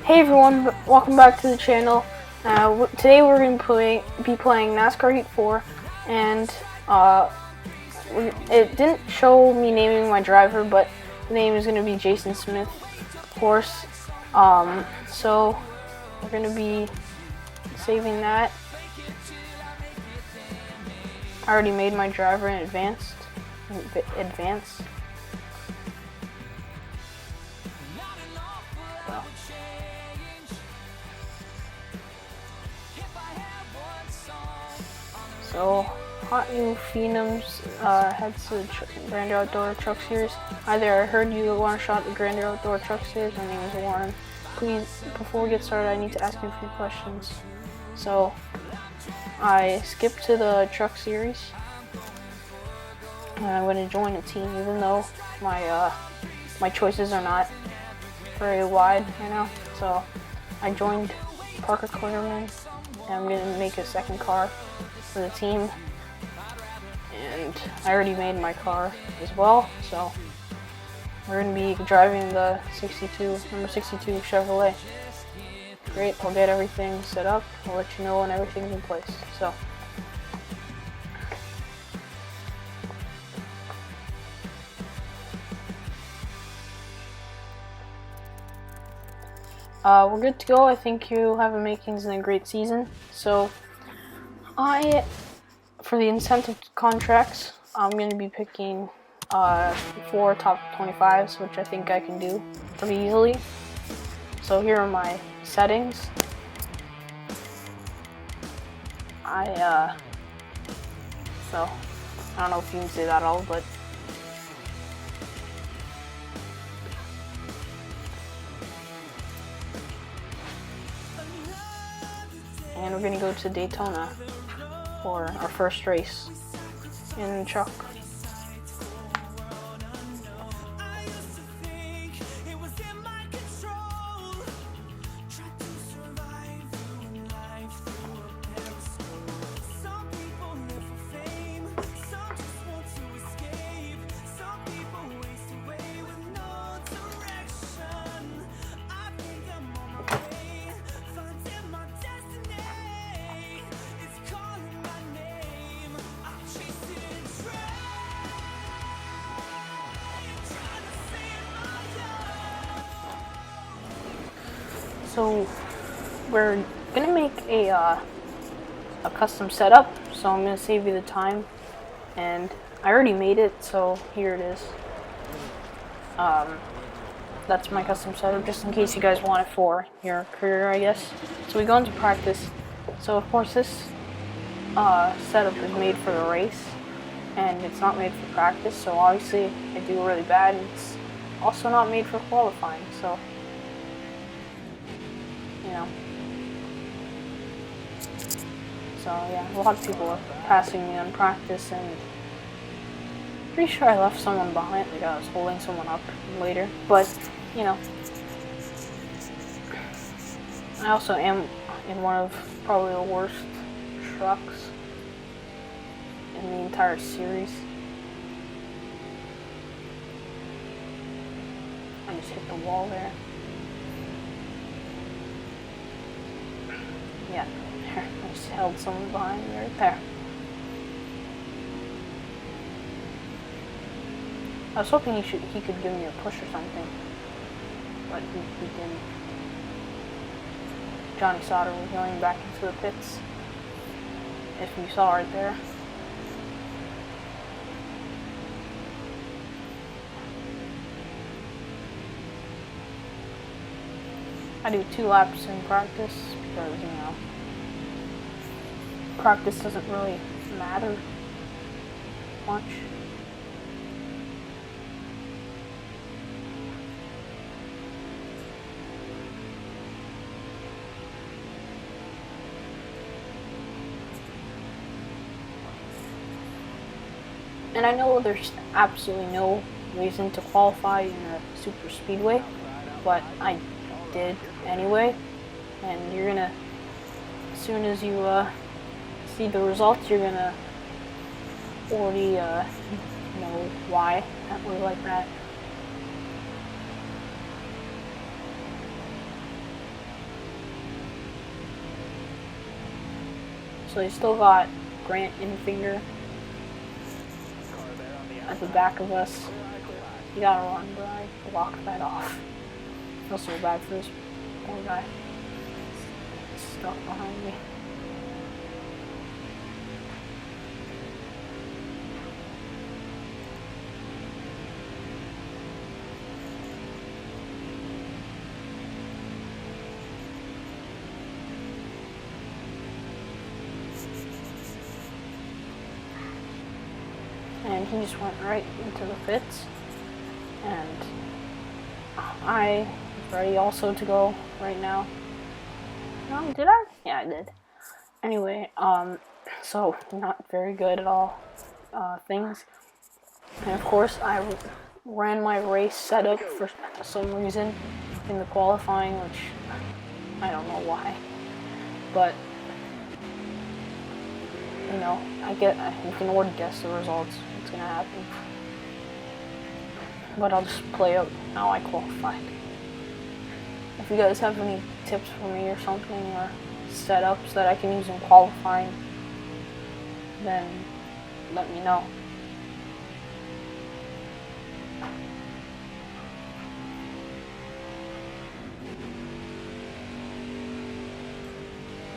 Hey everyone, welcome back to the channel. Today we're going to be playing NASCAR Heat 4, and it didn't show me naming my driver, but the name is going to be Jason Smith, of course. So we're going to be saving that. I already made my driver in advance. So, hot new Phenoms heads to the Grand Outdoor Truck Series. Hi there, I heard you want a shot at the Grand Outdoor Truck Series. My name is Warren. Please, before we get started, I need to ask you a few questions. So, I skipped to the Truck Series, and I'm going to join a team, even though my choices are not very wide right now. So, I joined Parker Clearman, and I'm going to make a second car for the team, and I already made my car as well, so we're going to be driving the number 62 Chevrolet. Great, I'll get everything set up, I'll let you know when everything's in place. So we're good to go. I think you have the makings in a great season. So for the incentive contracts, I'm going to be picking 4 top 25s, which I think I can do pretty easily. So here are my settings. So I don't know if you can say that all, but and we're going to go to Daytona for our first race in the truck. So we're gonna make a custom setup, so I'm gonna save you the time, and I already made it, so here it is. That's my custom setup, just in case you guys want it for your career, I guess. So we go into practice. So of course this setup is made for the race, and it's not made for practice, so obviously I do really bad. It's also not made for qualifying, so you know. So yeah, a lot of people are passing me on practice, and pretty sure I left someone behind, like I was holding someone up later, but you know. I also am in one of probably the worst trucks in the entire series. I just hit the wall there. Yeah, I just held someone behind me right there. I was hoping he could give me a push or something, but he didn't. Johnny Sauter was going back into the pits, if you saw right there. I do 2 laps in practice because, you know, practice doesn't really matter much. And I know there's absolutely no reason to qualify in a super speedway, but I did anyway, and you're gonna, as soon as you see the results, you're gonna already know why that was like that. So they still got Grant and Finger at the back of us. You gotta run, but I blocked that off. I feel so bad for this poor guy. Stuck behind me. And he just went right into the pits, and I was ready also to go right now. No, did I? Yeah, I did. Anyway, so not very good at all things. And of course, I ran my race setup for some reason in the qualifying, which I don't know why, but you know, you can already guess the results. What's gonna happen? But I'll just play out how I qualified. If you guys have any tips for me or something, or setups that I can use in qualifying, then let me know.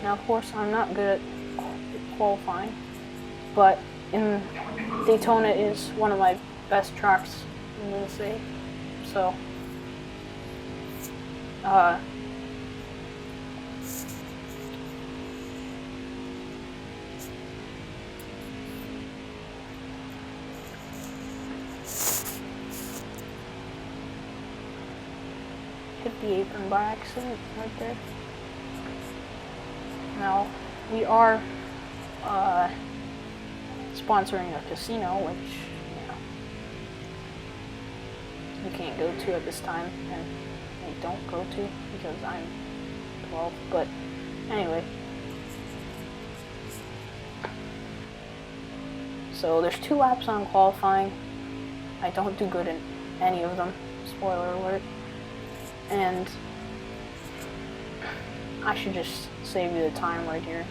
Now, of course, I'm not good at qualifying, but in Daytona is one of my best tracks in the USA. So, hit the apron by accident right there. Now, we are sponsoring a casino, which, you know, you can't go to at this time, and I don't go to because I'm 12, but anyway. So there's 2 laps on qualifying. I don't do good in any of them, spoiler alert, and I should just save you the time right here.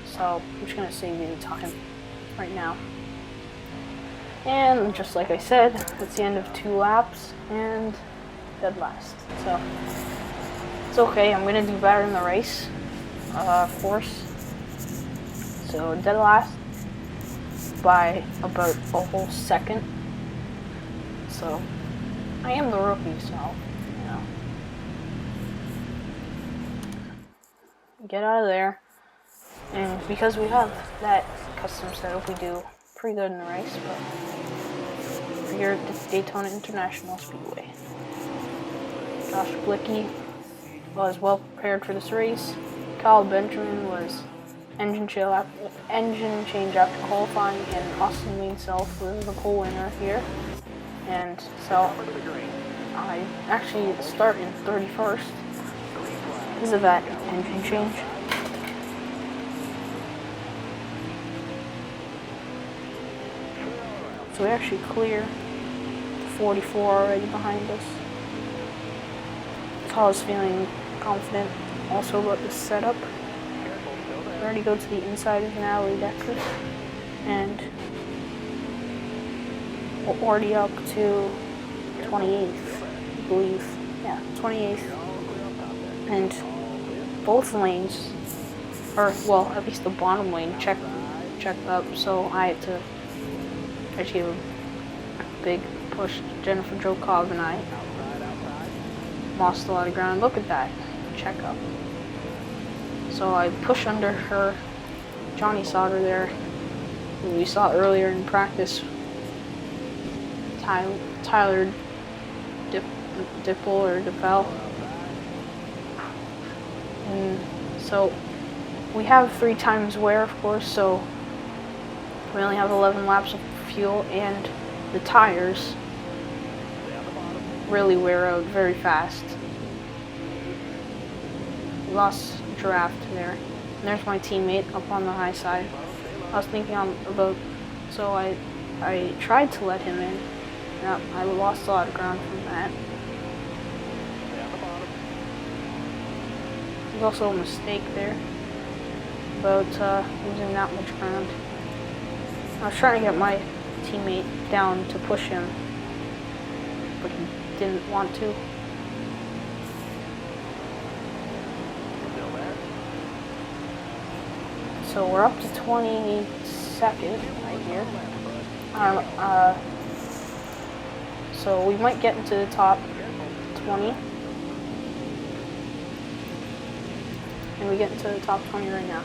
So I'm just gonna save you the time right now. And just like I said, it's the end of 2 laps and dead last. So it's okay, I'm gonna do better in the race, of course. So dead last by about a whole second. So I am the rookie, so you know. Get out of there. And because we have that custom setup, we do pretty good in the race, but we're here at the Daytona International Speedway. Josh Blicky was well prepared for this race. Kyle Benjamin was engine change after qualifying, and Austin Lane Self was the pole winner here. And so I actually start in 31st because of that engine change. So we actually clear the 44 already behind us. So I was feeling confident also about this setup. We already go to the inside of Natalie Decker, and we're already up to 28th, I believe. Yeah, 28th. And both lanes, or well, at least the bottom lane checked up, so I had to actually give a big push to Jennifer Jo Cobb, and I lost a lot of ground. Look at that check up. So I push under her. Johnny Sauter there, who we saw earlier in practice. Tyler Dipple or Dippel. And so we have 3 times wear, of course, so we only have 11 laps of fuel, and the tires really wear out very fast. We lost Draft there. And there's my teammate up on the high side. I was thinking about, so I tried to let him in. Yeah, I lost a lot of ground from that. There's also a mistake there, about losing that much ground. I was trying to get my teammate down to push him, but he didn't want to. So we're up to 22nd right here. So we might get into the top 20. And we get into the top 20 right now.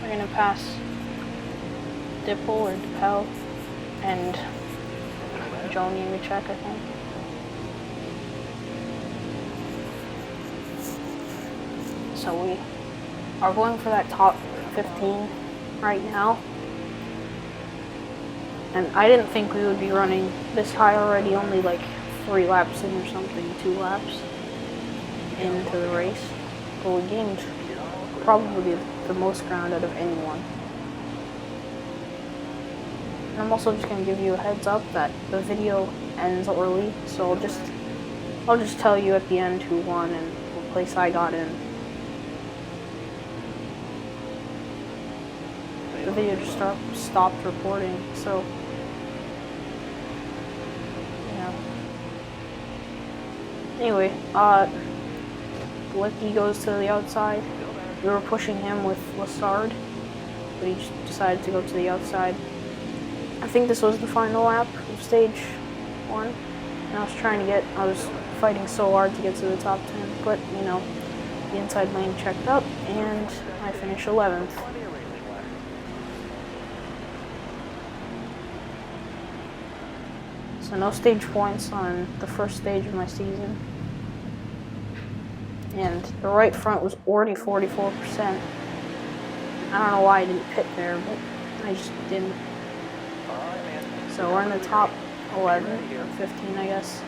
We're gonna pass Dipple or Dipel and Joni we check, I think. So we are going for that top 15 right now. And I didn't think we would be running this high already, only like 3 laps in or something, 2 laps into the race. But we gained probably the most ground out of anyone. And I'm also just gonna give you a heads up that the video ends early, so I'll just tell you at the end who won and what place I got in. The video just stopped recording, so yeah. Anyway, Blicky goes to the outside. We were pushing him with Lassard, but he just decided to go to the outside. I think this was the final lap of stage 1, and I was fighting so hard to get to the top 10, but you know, the inside lane checked up, and I finished 11th. So no stage points on the first stage of my season. And the right front was already 44%. I don't know why I didn't pit there, but I just didn't. So we're in the top 11 or 15, I guess,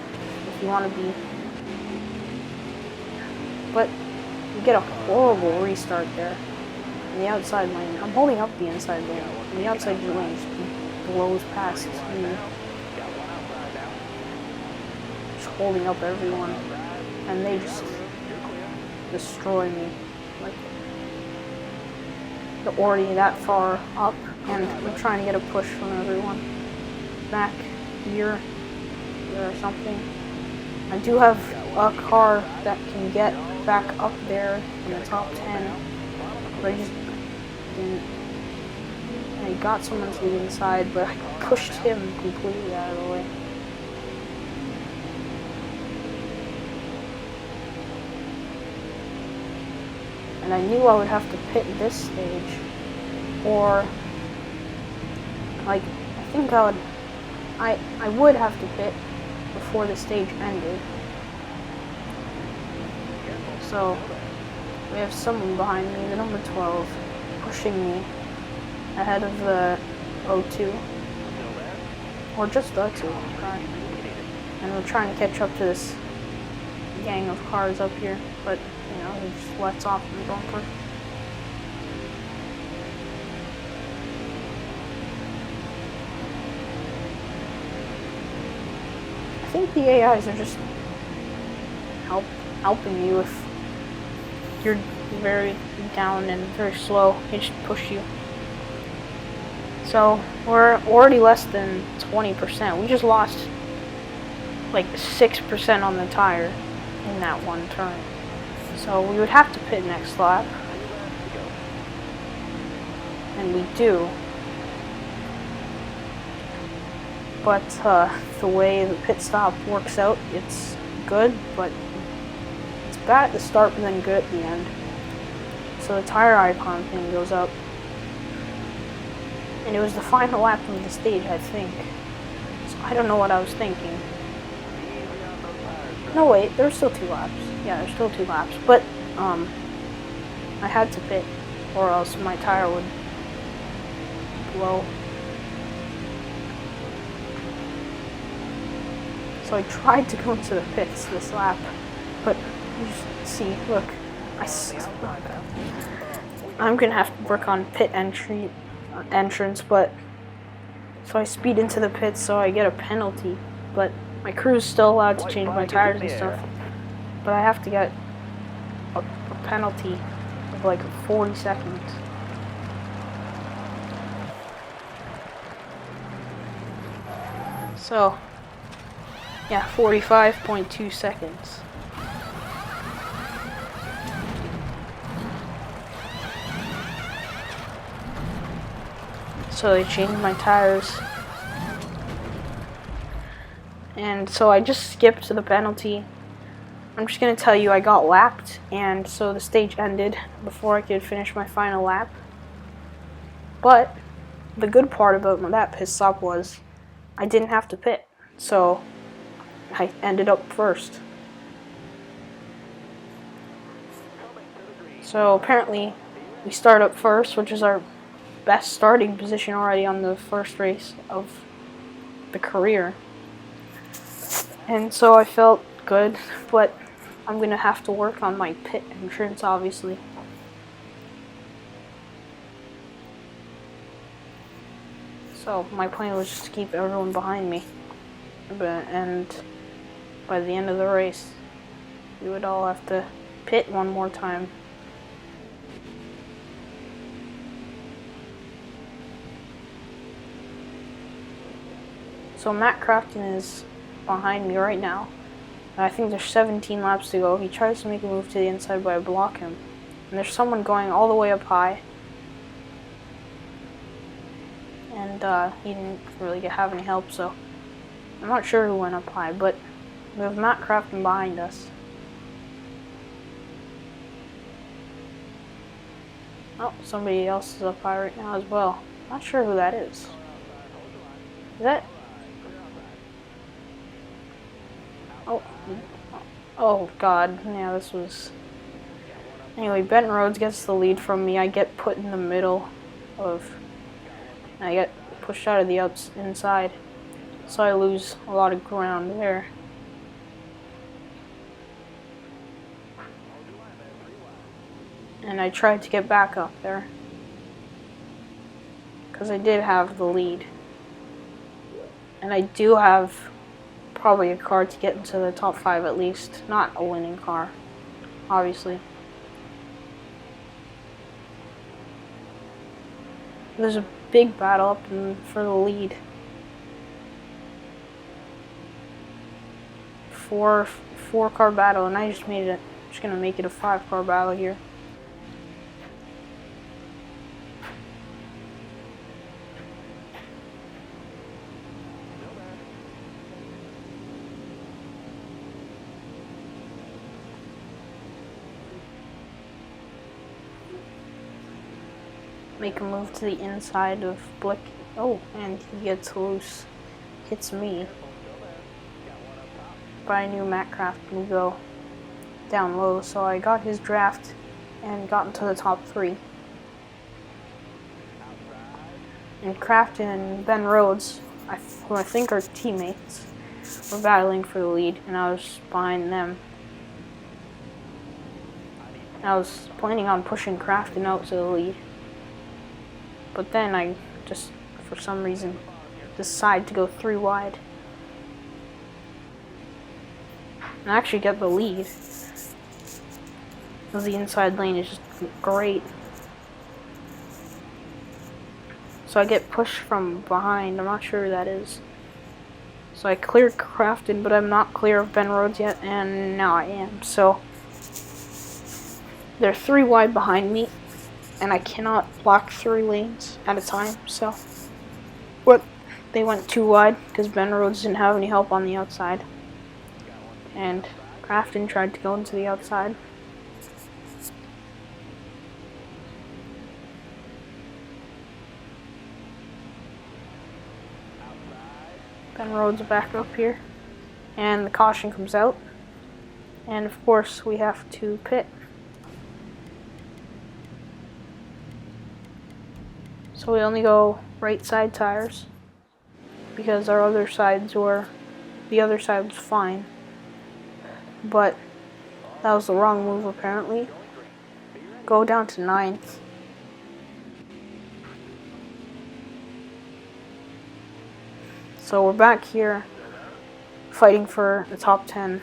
if you want to be. But you get a horrible restart there in the outside lane. I'm holding up the inside lane, and the outside lane just blows past me. Just holding up everyone, and they just destroy me. Like, they're already that far up, and I'm trying to get a push from everyone back here or something. I do have a car that can get back up there in the top 10, but I just didn't. I got someone to the inside, but I pushed him completely out of the way. And I knew I would have to pit this stage, or like I would have to pit before the stage ended. So we have someone behind me, the number 12, pushing me ahead of the 02, or just the 02, and we're trying to catch up to this gang of cars up here, but you know, he just lets off in the bumper. I think the AIs are just helping you if you're very down and very slow. They just push you. So we're already less than 20%. We just lost like 6% on the tire in that one turn. So we would have to pit next lap. And we do. But the way the pit stop works out, it's good, but it's bad at the start but then good at the end. So the tire icon thing goes up. And it was the final lap of the stage, I think. So I don't know what I was thinking. No, wait, there's still 2 laps. Yeah, there's still 2 laps. But I had to pit, or else my tire would blow. So I tried to go into the pits this lap, but you just see, look, I'm gonna have to work on pit entrance, but So I speed into the pits, so I get a penalty. But my crew is still allowed to change my tires and stuff. But I have to get a penalty of like 40 seconds. So, yeah, 45.2 seconds. So they changed my tires. And so I just skipped the penalty. I'm just going to tell you I got lapped, and so the stage ended before I could finish my final lap. But the good part about that pit stop was I didn't have to pit, so I ended up first. So apparently we start up first, which is our best starting position already on the first race of the career. And so I felt good, but I'm going to have to work on my pit entrance, obviously. So my plan was just to keep everyone behind me. And by the end of the race, we would all have to pit one more time. So Matt Crafton is behind me right now. I think there's 17 laps to go. He tries to make a move to the inside, but I block him. And there's someone going all the way up high. And he didn't really have any help, so I'm not sure who went up high, but we have Matt Crafton behind us. Oh, somebody else is up high right now as well. Not sure who that is. Is that... Oh god, yeah, this was... Anyway, Ben Rhodes gets the lead from me. I get put in the middle of... I get pushed out of the inside. So I lose a lot of ground there. And I tried to get back up there, because I did have the lead. And I do have probably a car to get into the top 5 at least. Not a winning car, obviously. There's a big battle up for the lead. Four car battle, and I just made it. Just gonna make it a 5-car battle here. Make a move to the inside of Blick. Oh, and he gets loose. Hits me. But I knew Matt Crafton would go down low, so I got his draft and got into the top 3. And Crafton and Ben Rhodes, who I think are teammates, were battling for the lead, and I was behind them. I was planning on pushing Crafton out to the lead. But then I just, for some reason, decide to go 3 wide. And I actually get the lead. Because the inside lane is just great. So I get pushed from behind. I'm not sure who that is. So I cleared Crafton, but I'm not clear of Ben Rhodes yet, and now I am. So they're 3 wide behind me. And I cannot block 3 lanes at a time, so they went 2 wide because Ben Rhodes didn't have any help on the outside, and Crafton tried to go into the outside. Ben Rhodes back up here, and the caution comes out, and of course we have to pit. So we only go right side tires because our other sides the other side was fine. But that was the wrong move apparently. Go down to 9th. So we're back here fighting for the top 10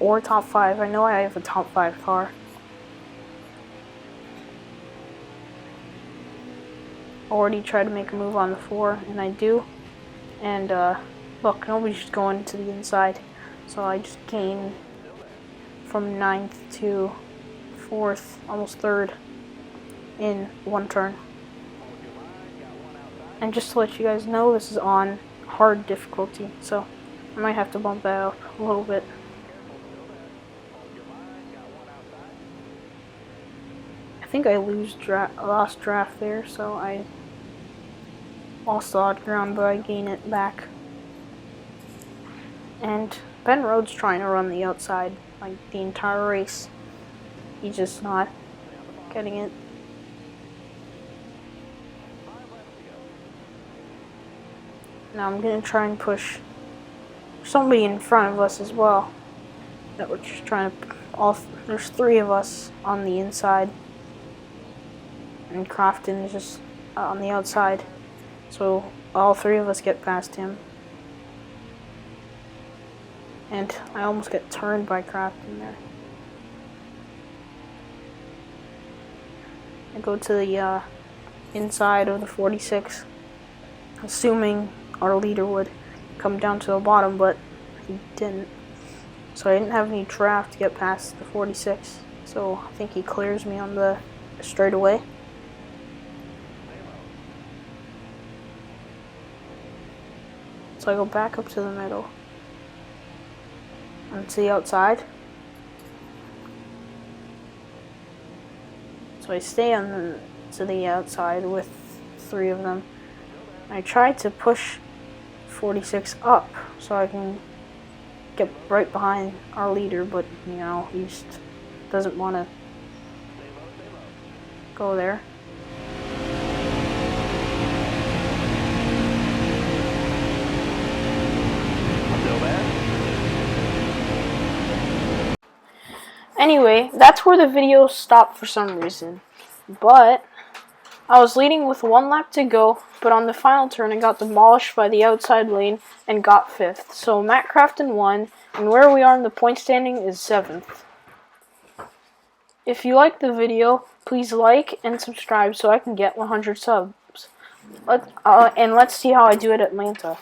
or top 5. I know I have a top 5 car. Already tried to make a move on the 4, and I do. And look, nobody's just going to the inside. So I just gained from 9th to 4th, almost 3rd in one turn. And just to let you guys know, this is on hard difficulty, so I might have to bump that up a little bit. I think I lost draft there, so I lost a lot of ground, but I gain it back. And Ben Rhodes trying to run the outside like the entire race. He's just not getting it. Now I'm gonna try and push somebody in front of us as well. That we're just trying to. There's 3 of us on the inside, and Crofton is just on the outside. So all 3 of us get past him. And I almost get turned by Crofton there. I go to the inside of the 46, assuming our leader would come down to the bottom, but he didn't. So I didn't have any draft to get past the 46. So I think he clears me on the straightaway. So I go back up to the middle and to the outside. So I stay to the outside with 3 of them. I try to push 46 up so I can get right behind our leader, but you know, he just doesn't want to go there. Anyway, that's where the video stopped for some reason, but I was leading with 1 lap to go, but on the final turn I got demolished by the outside lane and got 5th. So Matt Crafton won, and where we are in the point standing is 7th. If you liked the video, please like and subscribe so I can get 100 subs. And let's see how I do at Atlanta.